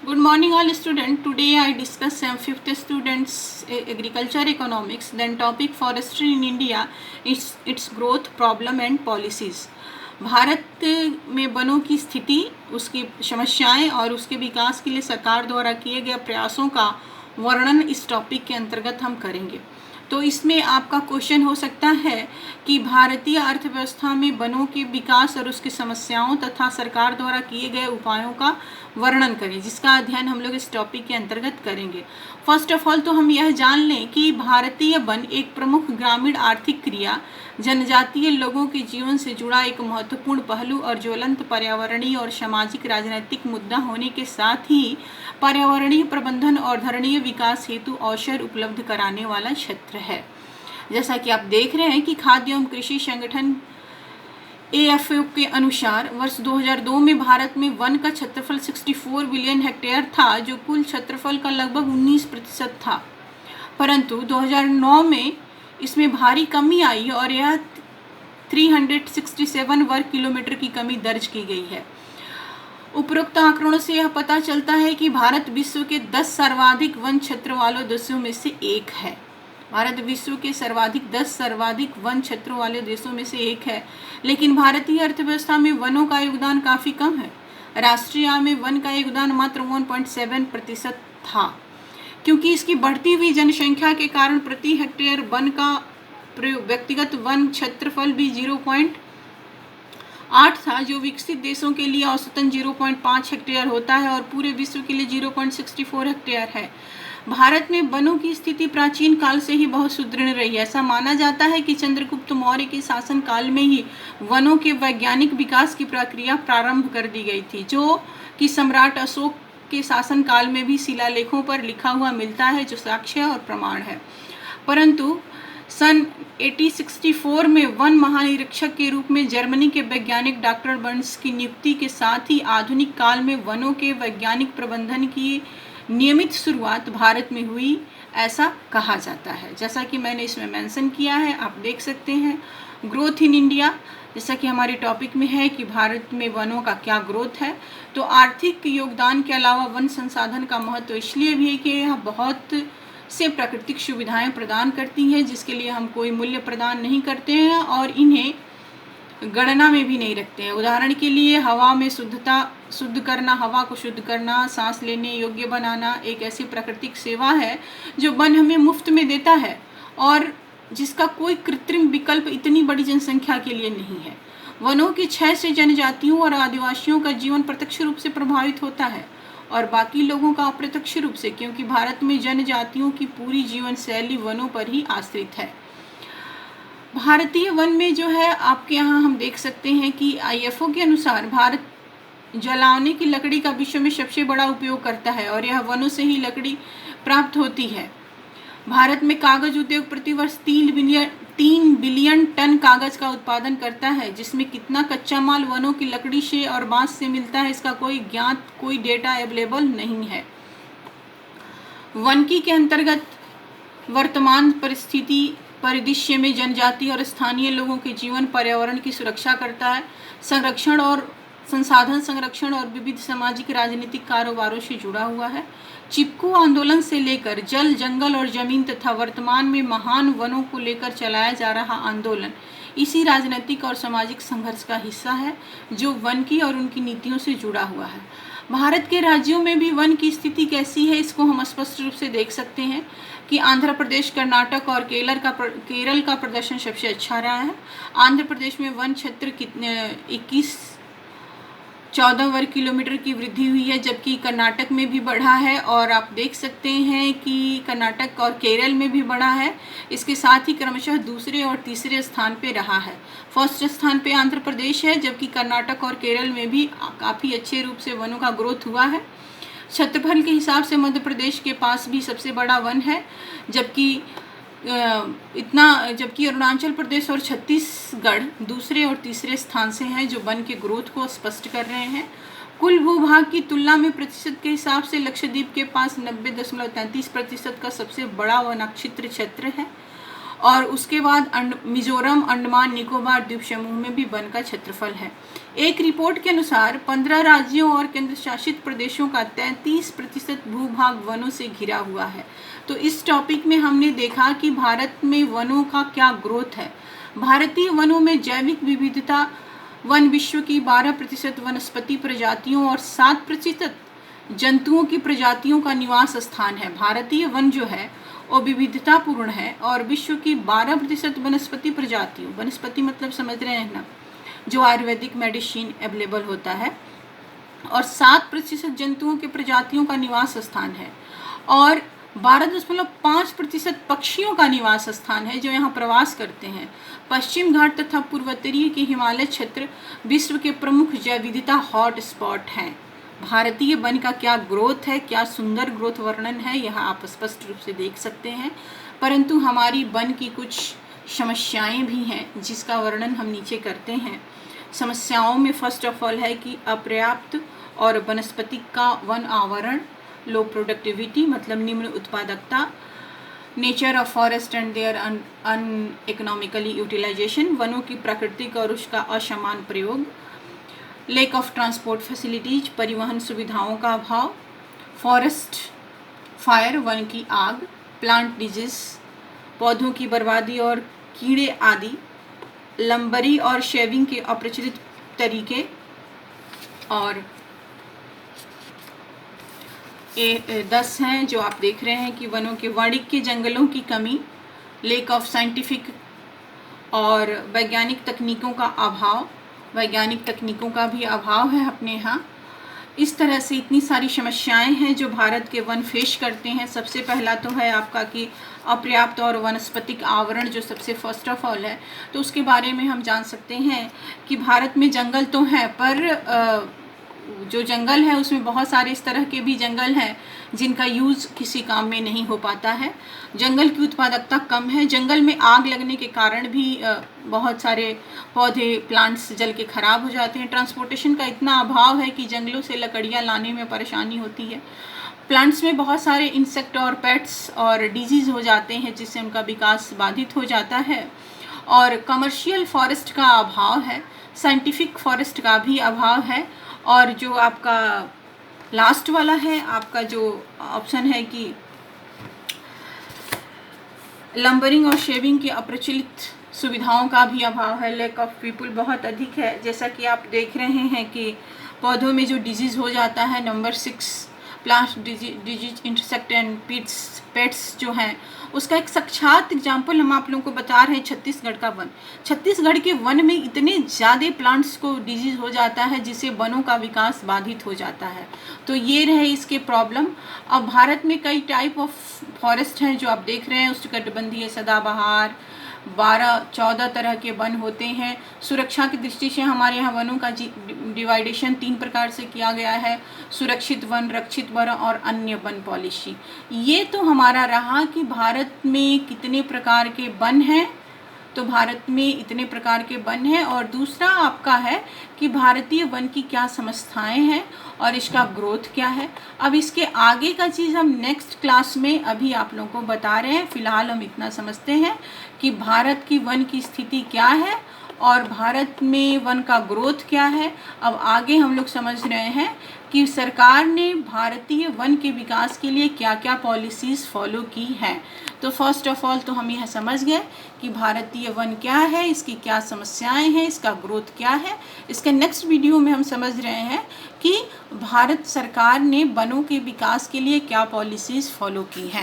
Good morning, all students. Today I discuss fifth students agriculture economics. Then topic forestry in India, its growth, problem and policies. Bharat में वनों की स्थिति, उसकी समस्याएं और उसके विकास के लिए सरकार द्वारा किए गए प्रयासों का वर्णन इस टॉपिक के अंतर्गत हम करेंगे। तो इसमें आपका क्वेश्चन हो सकता है कि भारतीय अर्थव्यवस्था में वनों के विकास और उसकी समस्याओं तथा सरकार द्वारा किए गए उपायों का वर्णन करें, जिसका अध्ययन हम लोग इस टॉपिक के अंतर्गत करेंगे। फर्स्ट ऑफ ऑल तो हम यह जान लें कि भारतीय वन एक प्रमुख ग्रामीण आर्थिक क्रिया, जनजातीय लोगों के जीवन से जुड़ा एक महत्वपूर्ण पहलू और ज्वलंत पर्यावरणीय और सामाजिक राजनीतिक मुद्दा होने के साथ ही पर्यावरणीय प्रबंधन और धरणीय विकास हेतु अवसर उपलब्ध कराने वाला क्षेत्र है। जैसा कि आप देख रहे हैं कि खाद्य एवं कृषि संगठन AFAO के अनुसार वर्ष 2002 में भारत में वन का क्षेत्रफल 64 बिलियन हेक्टेयर था, जो कुल क्षेत्रफल का लगभग 19% था। परंतु 2009 में इसमें भारी कमी आई और यह 367 वर्ग किलोमीटर की कमी दर्ज की गई है। उपरोक्त आंकड़ों से यह पता चलता है कि भारत विश्व के 10 सर्वाधिक वन क्षेत्र वाले देशों में से एक है। भारत विश्व के 10 सर्वाधिक वन क्षेत्रों वाले देशों में से एक है, लेकिन भारतीय अर्थव्यवस्था में वनों का योगदान काफ़ी कम है। राष्ट्रीय आय में वन का योगदान मात्र 1.7% था, क्योंकि इसकी बढ़ती हुई जनसंख्या के कारण प्रति हेक्टेयर वन का व्यक्तिगत वन क्षेत्रफल भी 0.8 था, जो विकसित देशों के लिए औसतन 0.5 हेक्टेयर होता है और पूरे विश्व के लिए 0.64 हेक्टेयर है। भारत में वनों की स्थिति प्राचीन काल से ही बहुत सुदृढ़ रही है। ऐसा माना जाता है कि चंद्रगुप्त मौर्य के शासन काल में ही वनों के वैज्ञानिक विकास की प्रक्रिया प्रारंभ कर दी गई थी, जो कि सम्राट अशोक के शासन काल में भी शिलालेखों पर लिखा हुआ मिलता है, जो साक्ष्य और प्रमाण है। परंतु सन 1864 में वन महानिरीक्षक के रूप में जर्मनी के वैज्ञानिक डॉक्टर बर्न्स की नियुक्ति के साथ ही आधुनिक काल में वनों के वैज्ञानिक प्रबंधन की नियमित शुरुआत भारत में हुई, ऐसा कहा जाता है। जैसा कि मैंने इसमें मेंशन किया है, आप देख सकते हैं ग्रोथ इन इंडिया, जैसा कि हमारे टॉपिक में है कि भारत में वनों का क्या ग्रोथ है। तो आर्थिक योगदान के अलावा वन संसाधन का महत्व इसलिए भी है कि यह बहुत से प्राकृतिक सुविधाएं प्रदान करती हैं, जिसके लिए हम कोई मूल्य प्रदान नहीं करते हैं और इन्हें गणना में भी नहीं रखते हैं। उदाहरण के लिए हवा में शुद्ध करना, हवा को शुद्ध करना, सांस लेने योग्य बनाना एक ऐसी प्राकृतिक सेवा है जो वन हमें मुफ्त में देता है और जिसका कोई कृत्रिम विकल्प इतनी बड़ी जनसंख्या के लिए नहीं है। वनों की क्षय से जनजातियों और आदिवासियों का जीवन प्रत्यक्ष रूप से प्रभावित होता है और बाकी लोगों का अप्रत्यक्ष रूप से, क्योंकि भारत में जनजातियों की पूरी जीवन शैली वनों पर ही आश्रित है। भारतीय वन में जो है आपके यहाँ हम देख सकते हैं कि IFAO के अनुसार भारत जलाने की लकड़ी का विश्व में सबसे बड़ा उपयोग करता है और यह वनों से ही लकड़ी प्राप्त होती है। भारत में कागज उद्योग प्रतिवर्ष 3 बिलियन टन कागज का उत्पादन करता है, जिसमें कितना कच्चा माल वनों की लकड़ी से और बांस से मिलता है, इसका कोई डेटा अवेलेबल नहीं है। वनकी के अंतर्गत वर्तमान परिदृश्य में जनजाति और स्थानीय लोगों के जीवन पर्यावरण की सुरक्षा करता है, संरक्षण और संसाधन संरक्षण और विविध सामाजिक राजनीतिक कारोबारों से जुड़ा हुआ है। चिपको आंदोलन से लेकर जल, जंगल और जमीन तथा वर्तमान में महान वनों को लेकर चलाया जा रहा आंदोलन इसी राजनीतिक और सामाजिक संघर्ष का हिस्सा है, जो वन की और उनकी नीतियों से जुड़ा हुआ है। भारत के राज्यों में भी वन की स्थिति कैसी है, इसको हम स्पष्ट रूप से देख सकते हैं कि आंध्र प्रदेश, कर्नाटक और केरल का प्रदर्शन सबसे अच्छा रहा है। आंध्र प्रदेश में वन क्षेत्र 14 वर्ग किलोमीटर की वृद्धि हुई है, जबकि कर्नाटक में भी बढ़ा है और आप देख सकते हैं कि कर्नाटक और केरल में भी बढ़ा है। इसके साथ ही क्रमशः दूसरे और तीसरे स्थान पे रहा है। फर्स्ट स्थान पे आंध्र प्रदेश है, जबकि कर्नाटक और केरल में भी काफ़ी अच्छे रूप से वनों का ग्रोथ हुआ है। क्षेत्रफल के हिसाब से मध्य प्रदेश के पास भी सबसे बड़ा वन है, जबकि अरुणाचल प्रदेश और छत्तीसगढ़ दूसरे और तीसरे स्थान से हैं, जो वन के ग्रोथ को स्पष्ट कर रहे हैं। कुल भूभाग की तुलना में प्रतिशत के हिसाब से लक्षद्वीप के पास 90.33% का सबसे बड़ा वनाक्षित्र क्षेत्र है और उसके बाद मिजोरम, अंडमान निकोबार द्वीप समूह में भी वन का क्षेत्रफल है। एक रिपोर्ट के अनुसार 15 राज्यों और केंद्र शासित प्रदेशों का 33% भूभाग वनों से घिरा हुआ है। तो इस टॉपिक में हमने देखा कि भारत में वनों का क्या ग्रोथ है। भारतीय वनों में जैविक विविधता वन विश्व की 12% वनस्पति प्रजातियों और 7% जंतुओं की प्रजातियों का निवास स्थान है। भारतीय वन जो है वो विविधतापूर्ण है और विश्व की 12% वनस्पति प्रजातियों, वनस्पति मतलब समझ रहे हैं ना, जो आयुर्वेदिक मेडिसिन अवेलेबल होता है, और 7% जंतुओं के प्रजातियों का निवास स्थान है और 12.5% पक्षियों का निवास स्थान है जो यहाँ प्रवास करते हैं। पश्चिम घाट तथा पूर्वोत्तरीय के हिमालय क्षेत्र विश्व के प्रमुख जैव विविधता हॉट स्पॉट हैं। भारतीय वन का क्या ग्रोथ है, क्या सुंदर ग्रोथ वर्णन है, यह आप स्पष्ट रूप से देख सकते हैं। परंतु हमारी वन की कुछ समस्याएं भी हैं जिसका वर्णन हम नीचे करते हैं। समस्याओं में फर्स्ट ऑफ ऑल है कि अपर्याप्त और वनस्पति का वन आवरण, लो प्रोडक्टिविटी मतलब निम्न उत्पादकता, nature of forest and their uneconomically utilisation, वनों की प्राकृतिक और उसका असमान प्रयोग, लेक ऑफ ट्रांसपोर्ट फैसिलिटीज, परिवहन सुविधाओं का अभाव, फॉरेस्ट फायर, वन की आग, प्लांट डिजीज, पौधों की बर्बादी और कीड़े आदि, लंबरी और शेविंग के अप्रचलित तरीके, और 10 हैं जो आप देख रहे हैं कि वनों के वाणिज्य जंगलों की कमी, लेक ऑफ साइंटिफिक और वैज्ञानिक तकनीकों का अभाव, वैज्ञानिक तकनीकों का भी अभाव है अपने यहाँ। इस तरह से इतनी सारी समस्याएं हैं जो भारत के वन फेस करते हैं। सबसे पहला तो है आपका कि अपर्याप्त और वनस्पतिक आवरण, जो सबसे फर्स्ट ऑफ ऑल है। तो उसके बारे में हम जान सकते हैं कि भारत में जंगल तो हैं, पर जो जंगल है उसमें बहुत सारे इस तरह के भी जंगल हैं जिनका यूज़ किसी काम में नहीं हो पाता है। जंगल की उत्पादकता कम है। जंगल में आग लगने के कारण भी बहुत सारे पौधे, प्लांट्स जल के ख़राब हो जाते हैं। ट्रांसपोर्टेशन का इतना अभाव है कि जंगलों से लकड़ियाँ लाने में परेशानी होती है। प्लांट्स में बहुत सारे इंसेक्ट और पेट्स और डिजीज़ हो जाते हैं जिससे उनका विकास बाधित हो जाता है। और कमर्शियल फॉरेस्ट का अभाव है, साइंटिफिक फॉरेस्ट का भी अभाव है। और जो आपका लास्ट वाला है, आपका जो ऑप्शन है कि लंबरिंग और शेविंग की अप्रचलित सुविधाओं का भी अभाव है। लैक ऑफ पीपल बहुत अधिक है। जैसा कि आप देख रहे हैं कि पौधों में जो डिजीज़ हो जाता है, number 6 plant disease, insect and pets जो हैं, उसका एक साक्षात एग्जाम्पल हम आप लोगों को बता रहे हैं छत्तीसगढ़ का वन। छत्तीसगढ़ के वन में इतने ज़्यादा प्लांट्स को डिजीज़ हो जाता है जिससे वनों का विकास बाधित हो जाता है। तो ये रहे इसके प्रॉब्लम। अब भारत में कई टाइप ऑफ फॉरेस्ट हैं जो आप देख रहे हैं। उष्णकटिबंधीय, सदाबहार, 12-14 तरह के वन होते हैं। सुरक्षा की दृष्टि से हमारे यहाँ वनों का डिवाइडेशन 3 प्रकार से किया गया है: सुरक्षित वन, रक्षित वन और अन्य वन पॉलिसी। ये तो हमारा रहा कि भारत में कितने प्रकार के वन हैं। तो भारत में इतने प्रकार के वन हैं। और दूसरा आपका है कि भारतीय वन की क्या समस्याएं हैं और इसका ग्रोथ क्या है। अब इसके आगे का चीज़ हम नेक्स्ट क्लास में अभी आप लोगों को बता रहे हैं। फ़िलहाल हम इतना समझते हैं कि भारत की वन की स्थिति क्या है और भारत में वन का ग्रोथ क्या है। अब आगे हम लोग समझ रहे हैं कि सरकार ने भारतीय वन के विकास के लिए क्या क्या पॉलिसीज़ फॉलो की हैं। तो फर्स्ट ऑफ ऑल तो हम यह समझ गए कि भारतीय वन क्या है, इसकी क्या समस्याएं हैं, इसका ग्रोथ क्या है। इसके नेक्स्ट वीडियो में हम समझ रहे हैं कि भारत सरकार ने वनों के विकास के लिए क्या पॉलिसीज़ फॉलो की हैं।